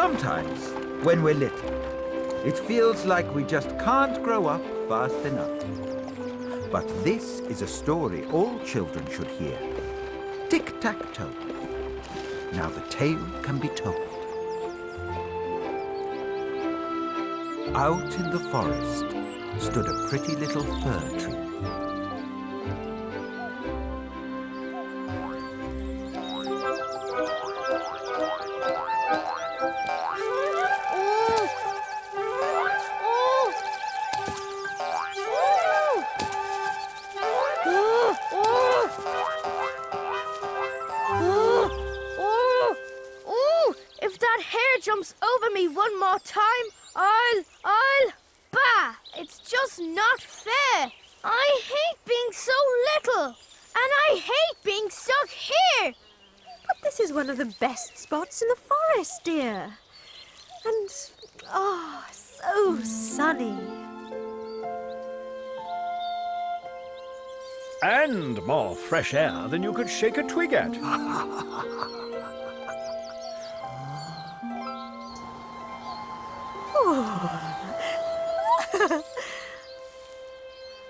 Sometimes, when we're little, it feels like we just can't grow up fast enough. But this is a story all children should hear. Tic-tac-toe. Now the tale can be told. Out in the forest stood a pretty little fir tree. If that hare jumps over me one more time, bah! It's just not fair. I hate being so little, and I hate being stuck here. But this is one of the best spots in the forest, dear. And, oh, so sunny. And more fresh air than you could shake a twig at.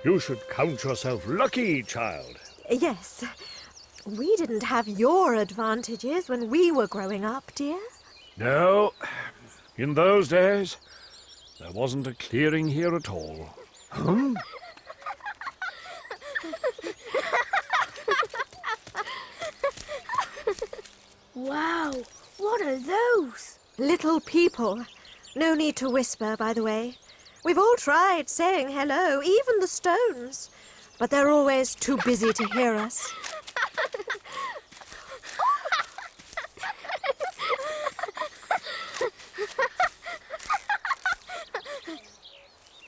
You should count yourself lucky, child. Yes. We didn't have your advantages when we were growing up, dear. No, in those days, there wasn't a clearing here at all. Huh? Wow, what are those? Little people. No need to whisper, by the way. We've all tried saying hello, even the stones. But they're always too busy to hear us.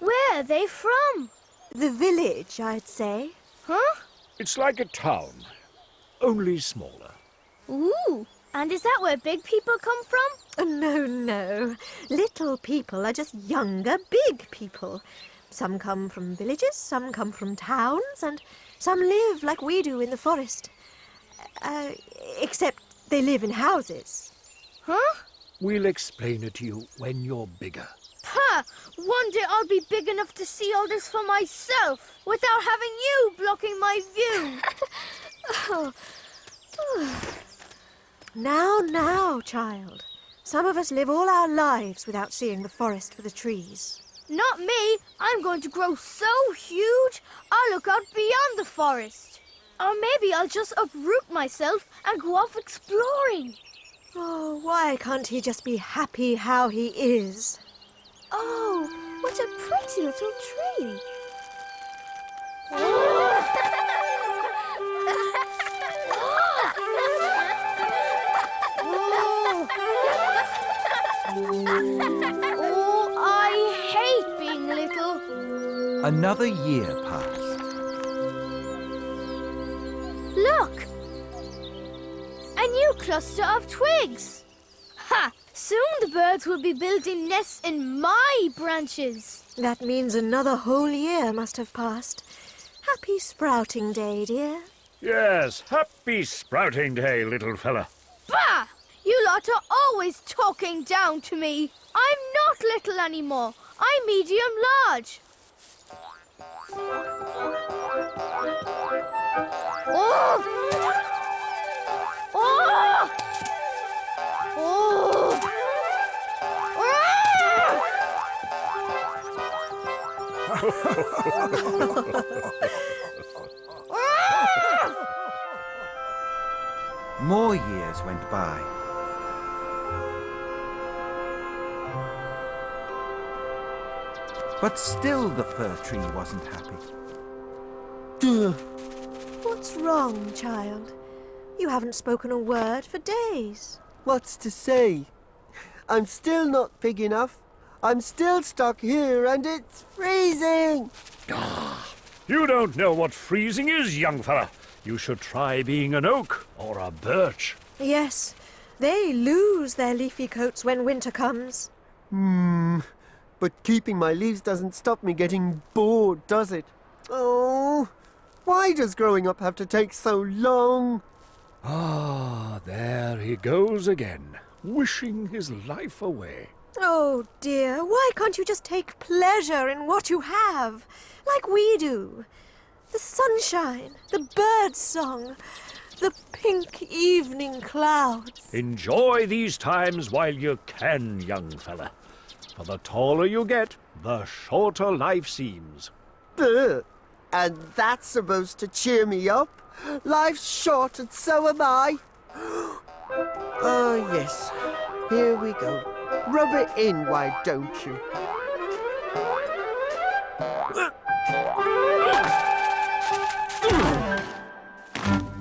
Where are they from? The village, I'd say. Huh? It's like a town, only smaller. Ooh, and is that where big people come from? Oh, no. Little people are just younger, big people. Some come from villages, some come from towns, and some live like we do in the forest. Except they live in houses. Huh? We'll explain it to you when you're bigger. Ha! One day I'll be big enough to see all this for myself, without having you blocking my view. Now, child. Some of us live all our lives without seeing the forest for the trees. Not me. I'm going to grow so huge, I'll look out beyond the forest. Or maybe I'll just uproot myself and go off exploring. Oh, why can't he just be happy how he is? Oh, what a pretty little tree. Oh, I hate being little. Another year passed. Look! A new cluster of twigs. Ha! Soon the birds will be building nests in my branches. That means another whole year must have passed. Happy sprouting day, dear. Yes, happy sprouting day, little fella. Bah! You lot are always talking down to me. I'm not little anymore. I'm medium large. Oh! Oh! Oh! More years went by. But still the fir tree wasn't happy. What's wrong, child? You haven't spoken a word for days. What's to say? I'm still not big enough. I'm still stuck here and it's freezing. You don't know what freezing is, young fella. You should try being an oak or a birch. Yes, they lose their leafy coats when winter comes. But keeping my leaves doesn't stop me getting bored, does it? Oh, why does growing up have to take so long? Ah, there he goes again. wishing his life away. Oh dear, why can't you just take pleasure in what you have, like we do? The sunshine, the bird song, the pink evening clouds. Enjoy these times while you can, young fella. For the taller you get, the shorter life seems. And that's supposed to cheer me up? Life's short and so am I. Oh, yes. Here we go. Rub it in, why don't you?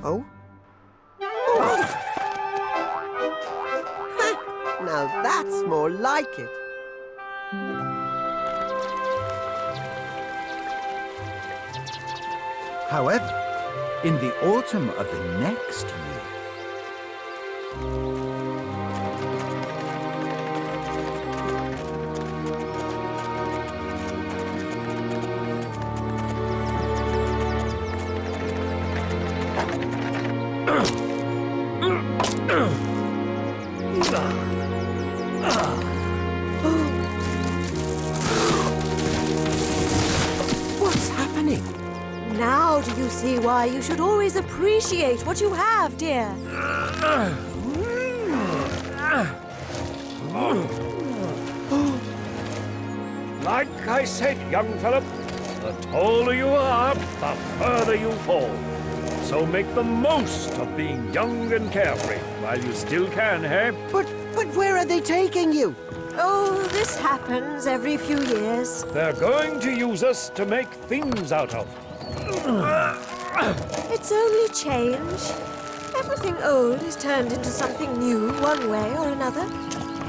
Oh? Now that's more like it. However, in the autumn of the next year, What's happening? Now do you see why you should always appreciate what you have, dear? Like I said, young fella, the taller you are, the further you fall. So make the most of being young and carefree while you still can, eh? But where are they taking you? Oh, this happens every few years. They're going to use us to make things out of. It's only change. Everything old is turned into something new one way or another.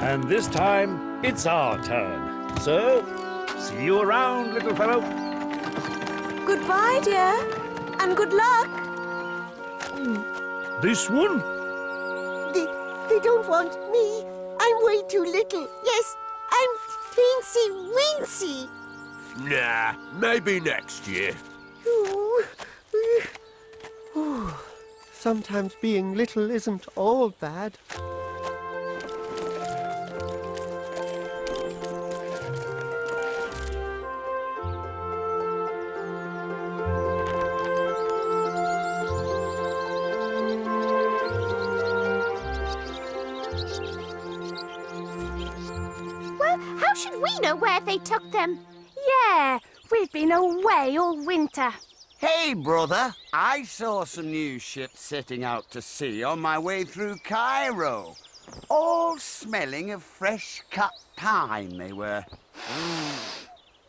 And this time, it's our turn. So, see you around, little fellow. Goodbye, dear, and good luck. This one? They don't want me. I'm way too little. Yes, I'm teensy weensy. Nah, maybe next year. Ooh. Sometimes being little isn't all bad. Well, how should we know where they took them? Yeah, we've been away all winter. Hey, brother, I saw some new ships setting out to sea on my way through Cairo. All smelling of fresh-cut pine, they were.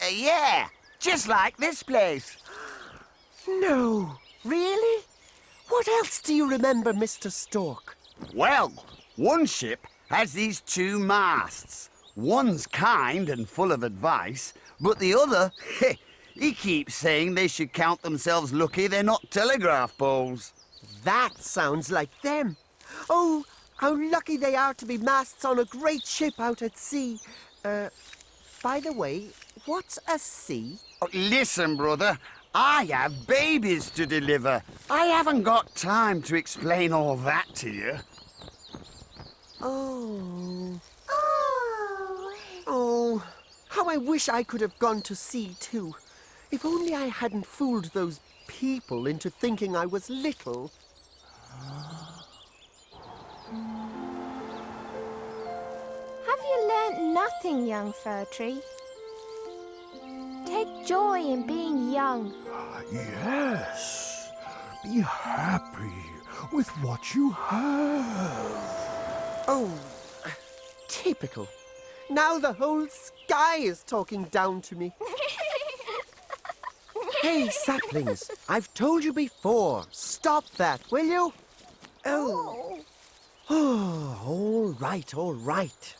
Yeah, just like this place. No, really? What else do you remember, Mr. Stork? Well, one ship has these two masts. One's kind and full of advice, but the other, he keeps saying they should count themselves lucky they're not telegraph poles. That sounds like them. Oh, how lucky they are to be masts on a great ship out at sea. By the way, what's a sea? Oh, listen, brother, I have babies to deliver. I haven't got time to explain all that to you. Oh. Oh, how I wish I could have gone to sea too. If only I hadn't fooled those people into thinking I was little. Have you learnt nothing, young fir tree? Take joy in being young. Yes. Be happy with what you have. Oh, typical. Now the whole sky is talking down to me. Hey, saplings, I've told you before. Stop that, will you? Oh. Oh, all right.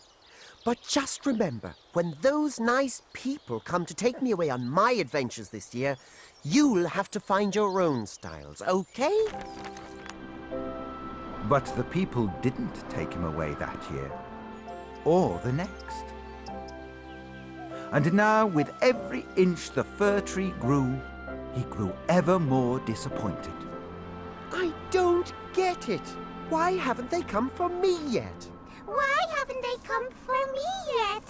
But just remember, when those nice people come to take me away on my adventures this year, you'll have to find your own styles, okay? but the people didn't take him away that year, or the next. And now, with every inch the fir tree grew, he grew ever more disappointed. I don't get it. Why haven't they come for me yet? Why haven't they come for me yet?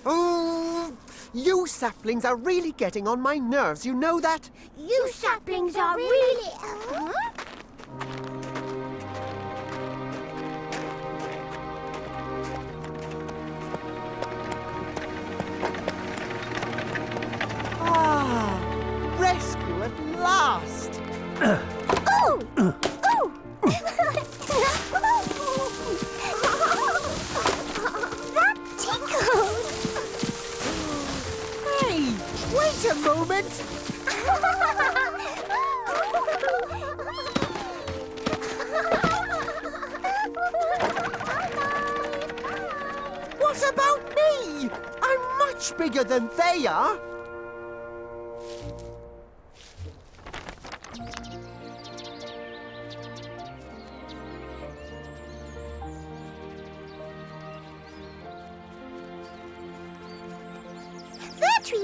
Oh, you saplings are really getting on my nerves, you know that? You saplings are really... Ah, rescue at last! Oh! Oh! That tickles! Hey, wait a moment! What about me? I'm much bigger than they are.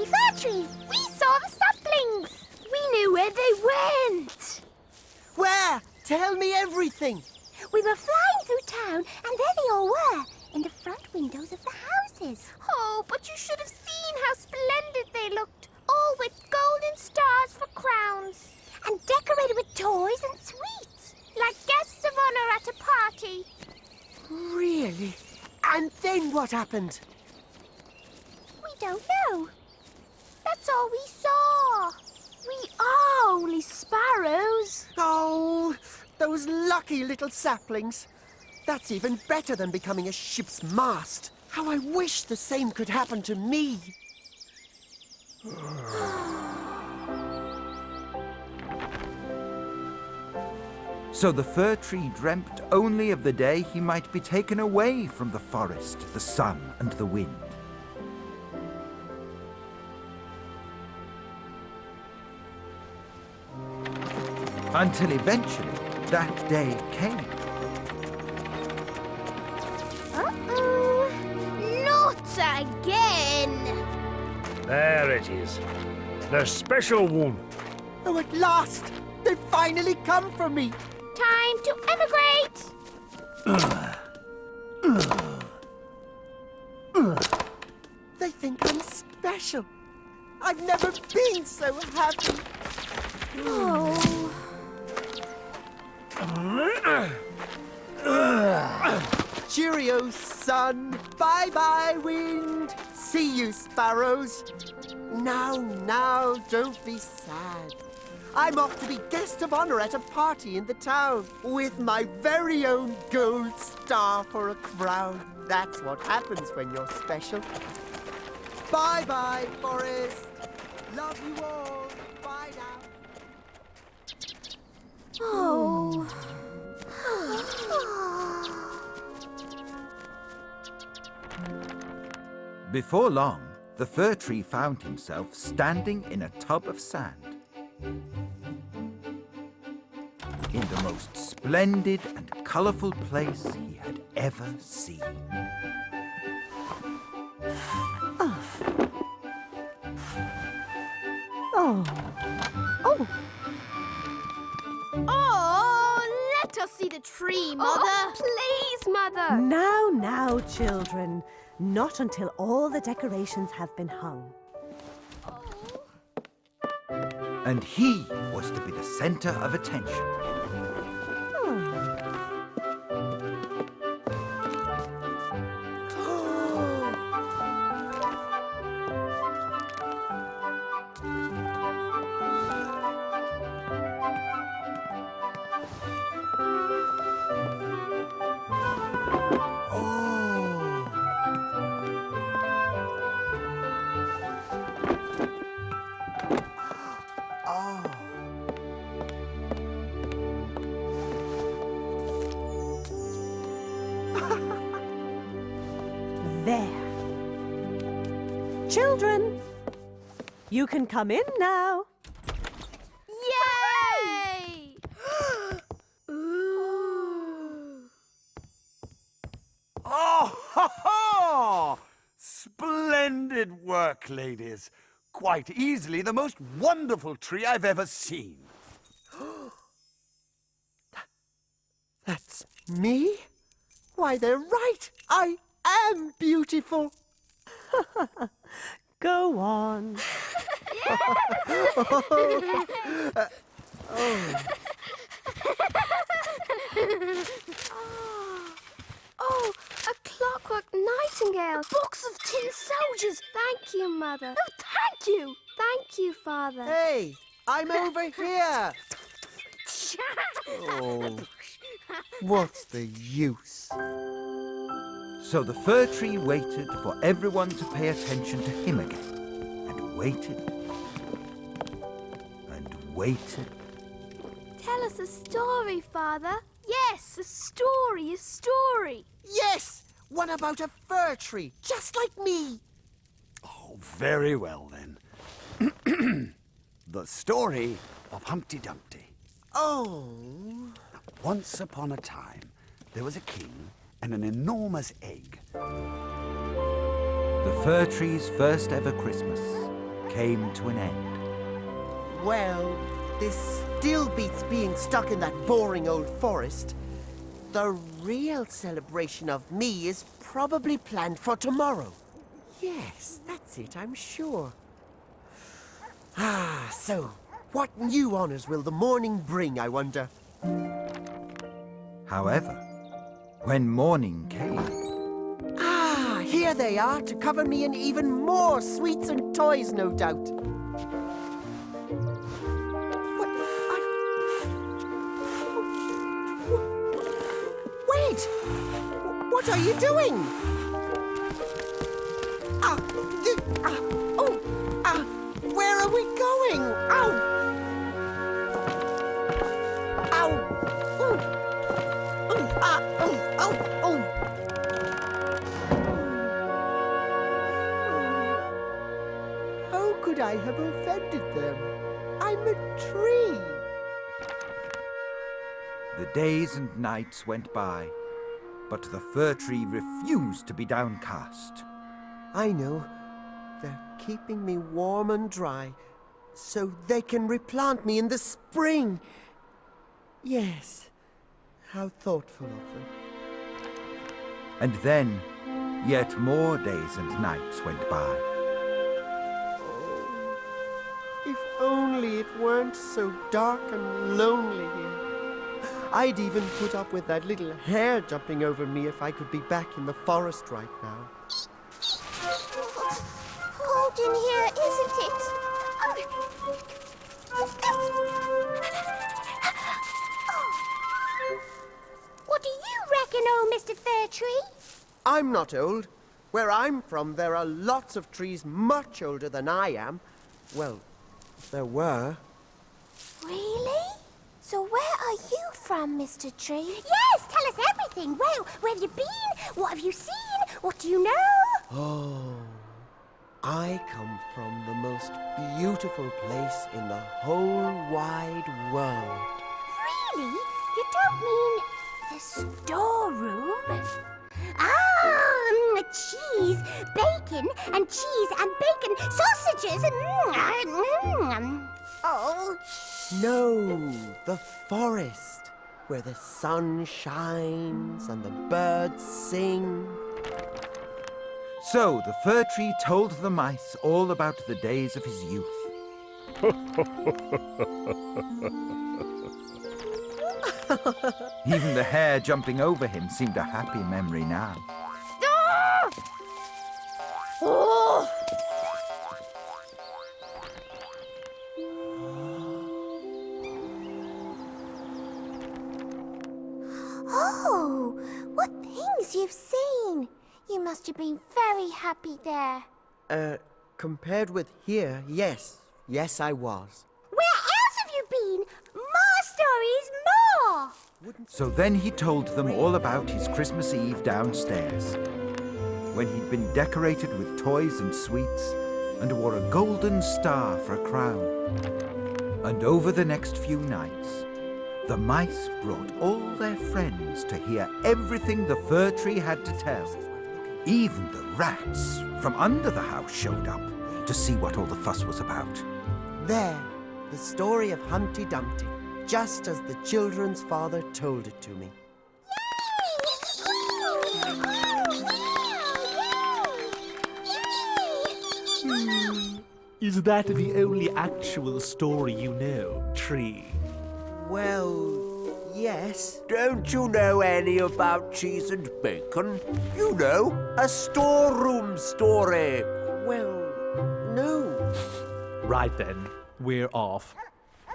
Fir tree! We saw the saplings! We knew where they went. Where? Tell me everything. We were flying through town, and there they all were, in the front windows of the houses. Oh, but you should have seen how splendid they looked. All with golden stars for crowns. And decorated with toys and sweets. Like guests of honor at a party. Really? And then what happened? We don't know. That's all we saw. We are only sparrows. Oh, those lucky little saplings. That's even better than becoming a ship's mast. How I wish the same could happen to me. So the fir tree dreamt only of the day he might be taken away from the forest, the sun, and the wind. Until eventually, that day came. Uh-oh. Not again. There it is. The special one. Oh, at last! They've finally come for me! Time to emigrate. They think I'm special. I've never been so happy. Oh. Cheerio, sun. Bye-bye, wind. See you, sparrows. Now, don't be sad. I'm off to be guest of honor at a party in the town with my very own gold star for a crown. That's what happens when you're special. Bye-bye, forest. Love you all. Bye now. Oh. Before long, the fir tree found himself standing in a tub of sand. In the most splendid and colourful place he had ever seen. Oh, let us see the tree, Mother. Oh, please, Mother. Now, children. Not until all the decorations have been hung. And he was to be the centre of attention. There. Children, you can come in now. Yay! Oh, ha, ha! Splendid work, ladies. Quite easily the most wonderful tree I've ever seen. That's me? Why, they're right. I am beautiful. Go on. Oh, a clockwork nightingale. Box of tin soldiers. Thank you, Mother. Oh, thank you. Thank you, Father. Hey, I'm over here. Oh, what's the use? So the fir tree waited for everyone to pay attention to him again, and waited, and waited. Tell us a story, Father. Yes, a story. Yes, one about a fir tree, just like me. Oh, very well then. The story of Humpty Dumpty. Oh. Once upon a time, there was a king and an enormous egg. The fir tree's first ever Christmas came to an end. Well, this still beats being stuck in that boring old forest. The real celebration of me is probably planned for tomorrow. Yes, that's it, I'm sure. So, what new honors will the morning bring, I wonder? However, when morning came, Here they are to cover me in even more sweets and toys, no doubt. Wait! What are you doing? Where are we going? Ow! Ow! Ooh! Ooh! Oh! How could I have offended them? I'm a tree. the days and nights went by, but the fir tree refused to be downcast. I know. They're keeping me warm and dry, so they can replant me in the spring. Yes, how thoughtful of them. And then, yet more days and nights went by. Oh, if only it weren't so dark and lonely here. I'd even put up with that little hare jumping over me if I could be back in the forest right now. Cold in here, isn't it? What do you reckon, old Mr. Fir Tree? I'm not old. Where I'm from, there are lots of trees much older than I am. Well, there were. Really? So where are you from, Mr. Tree? Yes, tell us everything. Well, where have you been? What have you seen? What do you know? Oh, I come from the most beautiful place in the whole wide world. Really? You don't mean the storeroom? Ah, cheese, bacon, and cheese and bacon, sausages, Oh, No, the forest, where the sun shines and the birds sing. So the fir tree told the mice all about the days of his youth. Even the hare jumping over him seemed a happy memory now. Ah! Oh! Oh, what things you've seen. You must have been very happy there. Compared with here, yes. Yes, I was. Where else have you been? More stories, more! So then he told them all about his Christmas Eve downstairs, when he'd been decorated with toys and sweets and wore a golden star for a crown. And over the next few nights, the mice brought all their friends to hear everything the fir tree had to tell. Even the rats from under the house showed up to see what all the fuss was about. There, the story of Humpty Dumpty, just as the children's father told it to me. Is that the only actual story you know, Tree? Well, yes. Don't you know any about cheese and bacon? You know, a storeroom story. Well, no. Right then, we're off.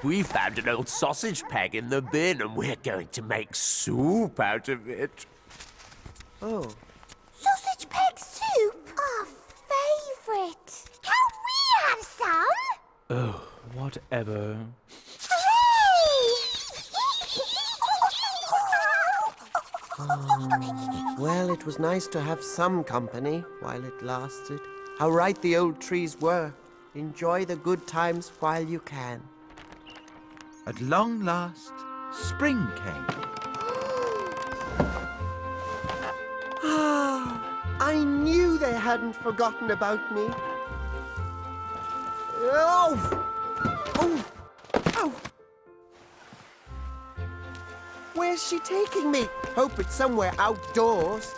We found an old sausage peg in the bin and we're going to make soup out of it. Oh. Sausage peg soup? Our favourite. Can we have some? Oh, whatever. Well, it was nice to have some company while it lasted. How right the old trees were. Enjoy the good times while you can. At long last, spring came. I knew they hadn't forgotten about me. Oh! Oh! Oh! Where's she taking me? Hope it's somewhere outdoors.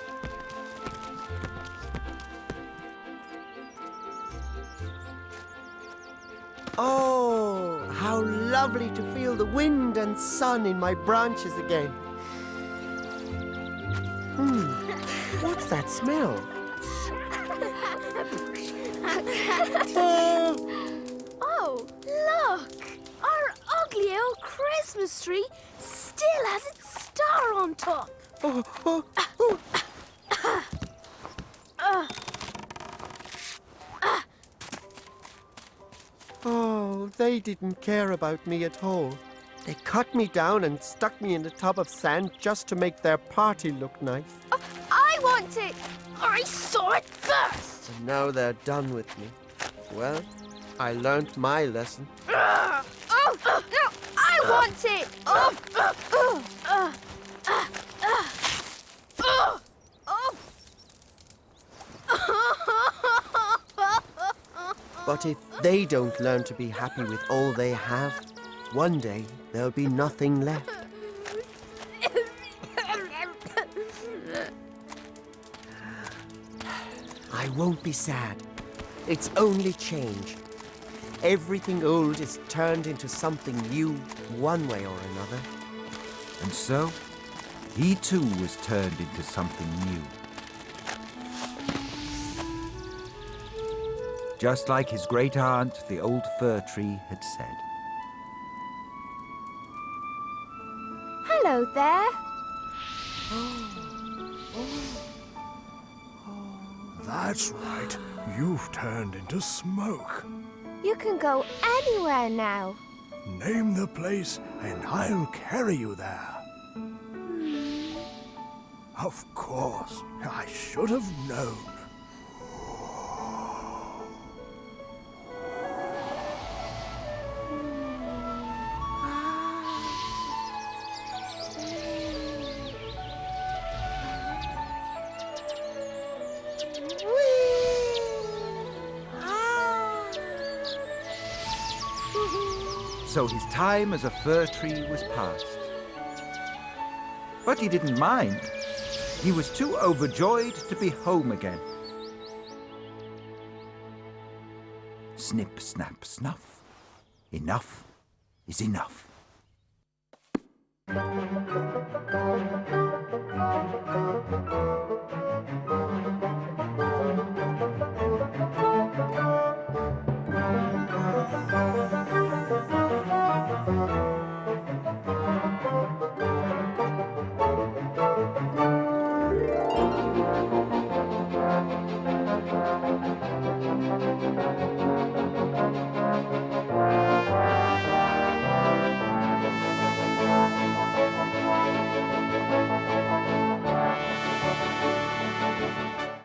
Oh, how lovely to feel the wind and sun in my branches again. What's that smell? Oh, look! Our ugly old Christmas tree still has its star on top. Oh, they didn't care about me at all. They cut me down and stuck me in a tub of sand just to make their party look nice. I want it! I saw it first! And now they're done with me. Well, I learned my lesson. No, I want it! But if they don't learn to be happy with all they have, one day there'll be nothing left. I won't be sad. It's only change. Everything old is turned into something new, one way or another. And so, he too was turned into something new. Just like his great aunt, the old fir tree, had said. Hello there. That's right. You've turned into smoke. You can go anywhere now. Name the place and I'll carry you there. Of course, I should have known. So his time as a fir tree was past. But he didn't mind. He was too overjoyed to be home again. Snip, snap, snuff. Enough is enough.